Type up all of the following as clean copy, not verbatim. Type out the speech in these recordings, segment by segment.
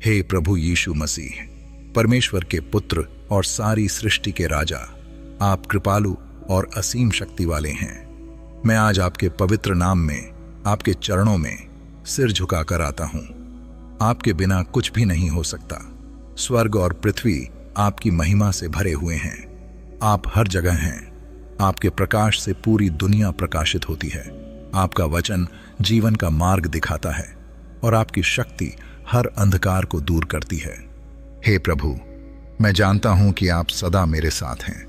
हे प्रभु यीशु मसीह, परमेश्वर के पुत्र और सारी सृष्टि के राजा, आप कृपालु और असीम शक्ति वाले हैं। मैं आज आपके पवित्र नाम में, आपके चरणों में सिर झुकाकर आता हूं। आपके बिना कुछ भी नहीं हो सकता। स्वर्ग और पृथ्वी आपकी महिमा से भरे हुए हैं। आप हर जगह हैं। आपके प्रकाश से पूरी दुनिया प्रकाशित होती है। आपका वचन जीवन का मार्ग दिखाता है और आपकी शक्ति हर अंधकार को दूर करती है। हे प्रभु, मैं जानता हूं कि आप सदा मेरे साथ हैं,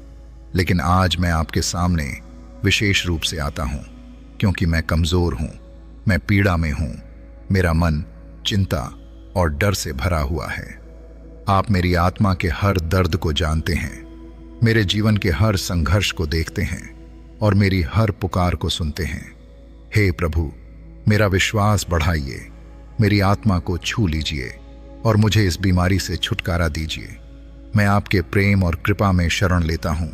लेकिन आज मैं आपके सामने विशेष रूप से आता हूं क्योंकि मैं कमजोर हूं, मैं पीड़ा में हूं। मेरा मन चिंता और डर से भरा हुआ है। आप मेरी आत्मा के हर दर्द को जानते हैं, मेरे जीवन के हर संघर्ष को देखते हैं और मेरी हर पुकार को सुनते हैं। हे प्रभु, मेरा विश्वास बढ़ाइए, मेरी आत्मा को छू लीजिए और मुझे इस बीमारी से छुटकारा दीजिए। मैं आपके प्रेम और कृपा में शरण लेता हूं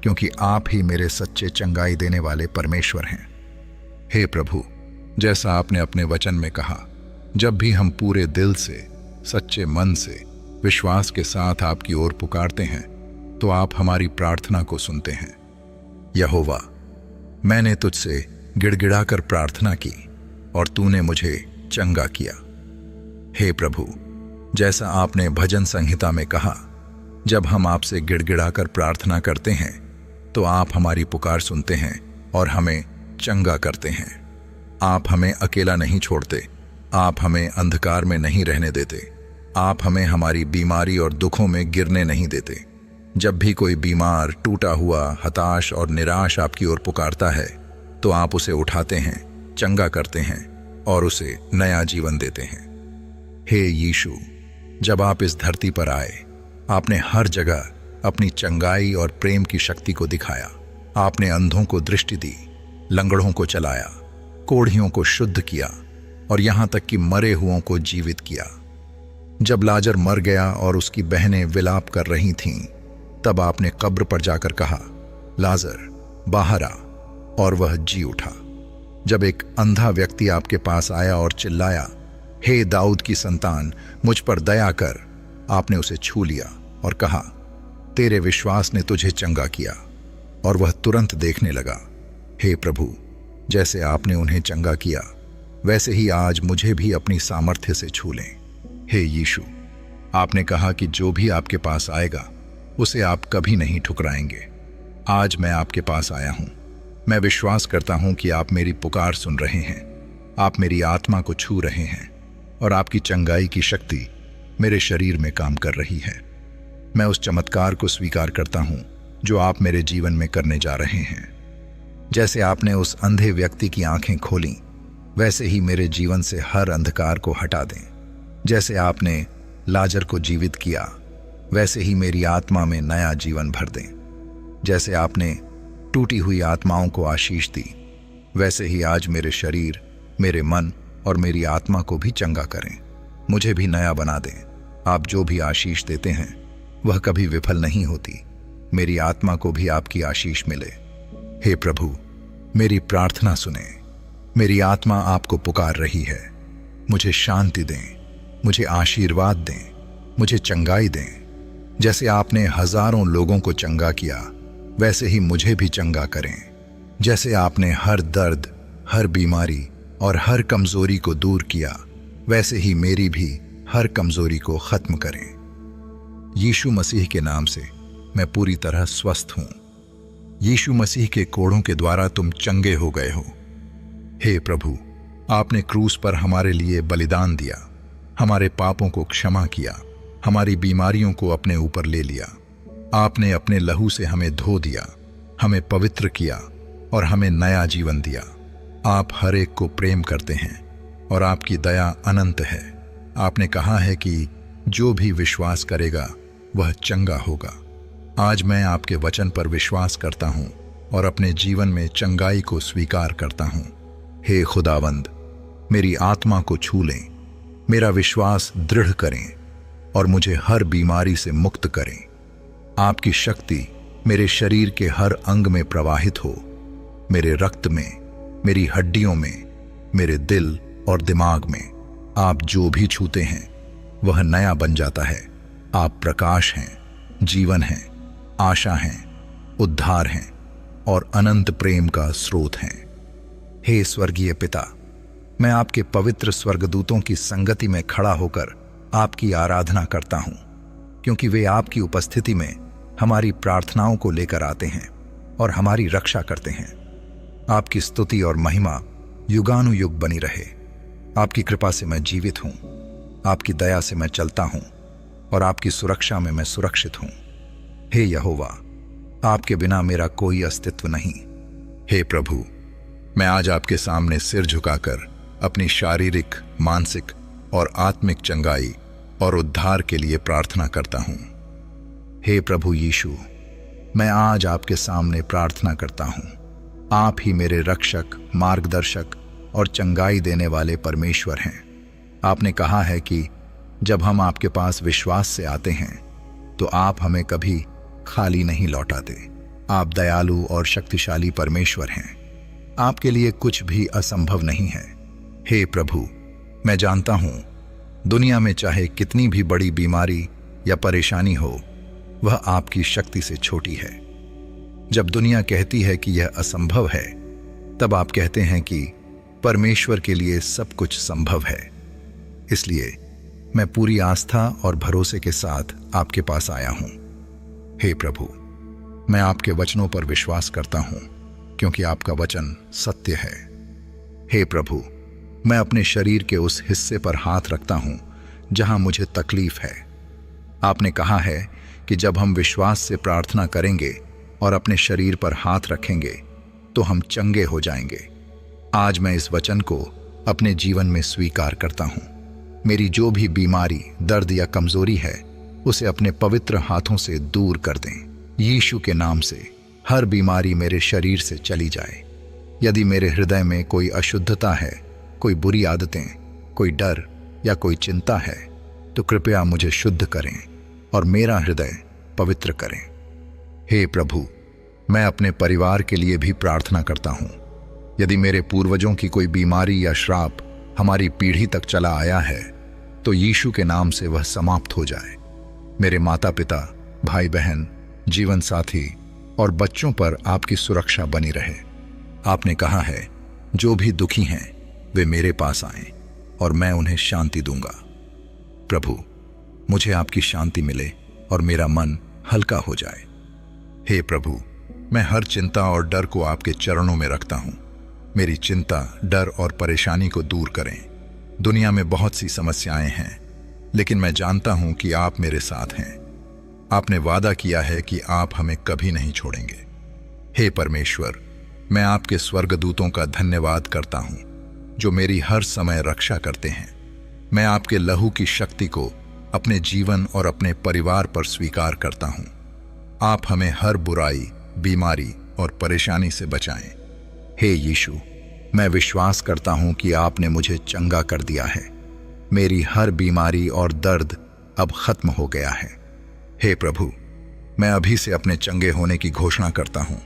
क्योंकि आप ही मेरे सच्चे चंगाई देने वाले परमेश्वर हैं। हे प्रभु, जैसा आपने अपने वचन में कहा, जब भी हम पूरे दिल से, सच्चे मन से, विश्वास के साथ आपकी ओर पुकारते हैं तो आप हमारी प्रार्थना को सुनते हैं। यहोवा, मैंने तुझसे गिड़गिड़ाकर प्रार्थना की और तूने मुझे चंगा किया। हे प्रभु, जैसा आपने भजन संहिता में कहा, जब हम आपसे गिड़गिड़ाकर प्रार्थना करते हैं तो आप हमारी पुकार सुनते हैं और हमें चंगा करते हैं। आप हमें अकेला नहीं छोड़ते, आप हमें अंधकार में नहीं रहने देते, आप हमें हमारी बीमारी और दुखों में गिरने नहीं देते। जब भी कोई बीमार, टूटा हुआ, हताश और निराश आपकी ओर पुकारता है तो आप उसे उठाते हैं, चंगा करते हैं और उसे नया जीवन देते हैं। हे यीशु, जब आप इस धरती पर आए, आपने हर जगह अपनी चंगाई और प्रेम की शक्ति को दिखाया। आपने अंधों को दृष्टि दी, लंगड़ों को चलाया, कोढ़ियों को शुद्ध किया और यहां तक कि मरे हुओं को जीवित किया। जब लाजर मर गया और उसकी बहनें विलाप कर रही थीं, तब आपने कब्र पर जाकर कहा, लाजर बाहर आ, और वह जी उठा। जब एक अंधा व्यक्ति आपके पास आया और चिल्लाया, हे दाऊद की संतान, मुझ पर दया कर, आपने उसे छू लिया और कहा, तेरे विश्वास ने तुझे चंगा किया, और वह तुरंत देखने लगा। हे प्रभु, जैसे आपने उन्हें चंगा किया, वैसे ही आज मुझे भी अपनी सामर्थ्य से छू लें। हे यीशु, आपने कहा कि जो भी आपके पास आएगा उसे आप कभी नहीं ठुकराएंगे। आज मैं आपके पास आया हूं। मैं विश्वास करता हूं कि आप मेरी पुकार सुन रहे हैं, आप मेरी आत्मा को छू रहे हैं और आपकी चंगाई की शक्ति मेरे शरीर में काम कर रही है। मैं उस चमत्कार को स्वीकार करता हूं जो आप मेरे जीवन में करने जा रहे हैं। जैसे आपने उस अंधे व्यक्ति की आंखें खोलीं, वैसे ही मेरे जीवन से हर अंधकार को हटा दें। जैसे आपने लाजर को जीवित किया, वैसे ही मेरी आत्मा में नया जीवन भर दें। जैसे आपने टूटी हुई आत्माओं को आशीष दी, वैसे ही आज मेरे शरीर, मेरे मन और मेरी आत्मा को भी चंगा करें। मुझे भी नया बना दें। आप जो भी आशीष देते हैं वह कभी विफल नहीं होती। मेरी आत्मा को भी आपकी आशीष मिले। हे प्रभु, मेरी प्रार्थना सुने। मेरी आत्मा आपको पुकार रही है। मुझे शांति दें, मुझे आशीर्वाद दें, मुझे चंगाई दें। जैसे आपने हजारों लोगों को चंगा किया, वैसे ही मुझे भी चंगा करें। जैसे आपने हर दर्द, हर बीमारी और हर कमजोरी को दूर किया, वैसे ही मेरी भी हर कमजोरी को खत्म करें। यीशु मसीह के नाम से मैं पूरी तरह स्वस्थ हूं। यीशु मसीह के कोड़ों के द्वारा तुम चंगे हो गए हो। हे प्रभु, आपने क्रूस पर हमारे लिए बलिदान दिया, हमारे पापों को क्षमा किया, हमारी बीमारियों को अपने ऊपर ले लिया। आपने अपने लहू से हमें धो दिया, हमें पवित्र किया और हमें नया जीवन दिया। आप हर एक को प्रेम करते हैं और आपकी दया अनंत है। आपने कहा है कि जो भी विश्वास करेगा वह चंगा होगा। आज मैं आपके वचन पर विश्वास करता हूं और अपने जीवन में चंगाई को स्वीकार करता हूं। हे खुदावंद, मेरी आत्मा को छू लें, मेरा विश्वास दृढ़ करें और मुझे हर बीमारी से मुक्त करें। आपकी शक्ति मेरे शरीर के हर अंग में प्रवाहित हो, मेरे रक्त में, मेरी हड्डियों में, मेरे दिल और दिमाग में। आप जो भी छूते हैं वह नया बन जाता है। आप प्रकाश हैं, जीवन हैं, आशा हैं, उद्धार हैं और अनंत प्रेम का स्रोत हैं। हे स्वर्गीय पिता, मैं आपके पवित्र स्वर्गदूतों की संगति में खड़ा होकर आपकी आराधना करता हूं, क्योंकि वे आपकी उपस्थिति में हमारी प्रार्थनाओं को लेकर आते हैं और हमारी रक्षा करते हैं। आपकी स्तुति और महिमा युगानुयुग बनी रहे। आपकी कृपा से मैं जीवित हूं, आपकी दया से मैं चलता हूं और आपकी सुरक्षा में मैं सुरक्षित हूं। हे यहोवा, आपके बिना मेरा कोई अस्तित्व नहीं। हे प्रभु, मैं आज आपके सामने सिर झुकाकर अपनी शारीरिक, मानसिक और आत्मिक चंगाई और उद्धार के लिए प्रार्थना करता हूं। हे प्रभु यीशु, मैं आज आपके सामने प्रार्थना करता हूं। आप ही मेरे रक्षक, मार्गदर्शक और चंगाई देने वाले परमेश्वर हैं। आपने कहा है कि जब हम आपके पास विश्वास से आते हैं तो आप हमें कभी खाली नहीं लौटाते। आप दयालु और शक्तिशाली परमेश्वर हैं। आपके लिए कुछ भी असंभव नहीं है। हे प्रभु, मैं जानता हूं दुनिया में चाहे कितनी भी बड़ी बीमारी या परेशानी हो, वह आपकी शक्ति से छोटी है। जब दुनिया कहती है कि यह असंभव है, तब आप कहते हैं कि परमेश्वर के लिए सब कुछ संभव है। इसलिए मैं पूरी आस्था और भरोसे के साथ आपके पास आया हूं। हे प्रभु, मैं आपके वचनों पर विश्वास करता हूं, क्योंकि आपका वचन सत्य है। हे प्रभु, मैं अपने शरीर के उस हिस्से पर हाथ रखता हूं जहां मुझे तकलीफ है। आपने कहा है कि जब हम विश्वास से प्रार्थना करेंगे और अपने शरीर पर हाथ रखेंगे तो हम चंगे हो जाएंगे। आज मैं इस वचन को अपने जीवन में स्वीकार करता हूं। मेरी जो भी बीमारी, दर्द या कमजोरी है, उसे अपने पवित्र हाथों से दूर कर दें। यीशु के नाम से हर बीमारी मेरे शरीर से चली जाए। यदि मेरे हृदय में कोई अशुद्धता है, कोई बुरी आदतें, कोई डर या कोई चिंता है, तो कृपया मुझे शुद्ध करें और मेरा हृदय पवित्र करें। हे प्रभु, मैं अपने परिवार के लिए भी प्रार्थना करता हूं। यदि मेरे पूर्वजों की कोई बीमारी या श्राप हमारी पीढ़ी तक चला आया है, तो यीशु के नाम से वह समाप्त हो जाए। मेरे माता पिता, भाई बहन, जीवन साथी और बच्चों पर आपकी सुरक्षा बनी रहे। आपने कहा है, जो भी दुखी हैं वे मेरे पास आएं और मैं उन्हें शांति दूंगा। प्रभु, मुझे आपकी शांति मिले और मेरा मन हल्का हो जाए। हे प्रभु, मैं हर चिंता और डर को आपके चरणों में रखता हूं। मेरी चिंता, डर और परेशानी को दूर करें। दुनिया में बहुत सी समस्याएं हैं, लेकिन मैं जानता हूं कि आप मेरे साथ हैं। आपने वादा किया है कि आप हमें कभी नहीं छोड़ेंगे। हे परमेश्वर, मैं आपके स्वर्गदूतों का धन्यवाद करता हूं, जो मेरी हर समय रक्षा करते हैं। मैं आपके लहू की शक्ति को अपने जीवन और अपने परिवार पर स्वीकार करता हूं। आप हमें हर बुराई, बीमारी और परेशानी से बचाएं। हे यीशु, मैं विश्वास करता हूं कि आपने मुझे चंगा कर दिया है। मेरी हर बीमारी और दर्द अब खत्म हो गया है। हे प्रभु, मैं अभी से अपने चंगे होने की घोषणा करता हूं।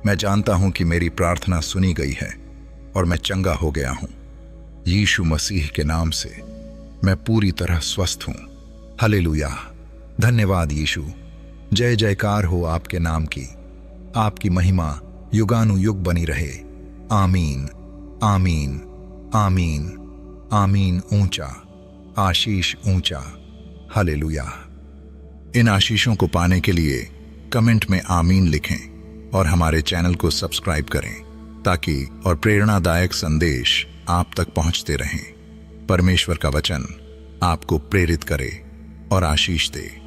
मैं जानता हूं कि मेरी प्रार्थना सुनी गई है और मैं चंगा हो गया हूं। यीशु मसीह के नाम से मैं पूरी तरह स्वस्थ हूं। हालेलुया। धन्यवाद यीशु। जय जयकार हो आपके नाम की। आपकी महिमा युगानुयुग बनी रहे। आमीन, आमीन, आमीन, आमीन। ऊंचा, आशीष ऊंचा। हालेलुया। इन आशीषों को पाने के लिए कमेंट में आमीन लिखें और हमारे चैनल को सब्सक्राइब करें, ताकि और प्रेरणादायक संदेश आप तक पहुंचते रहें। परमेश्वर का वचन आपको प्रेरित करे और आशीष दे।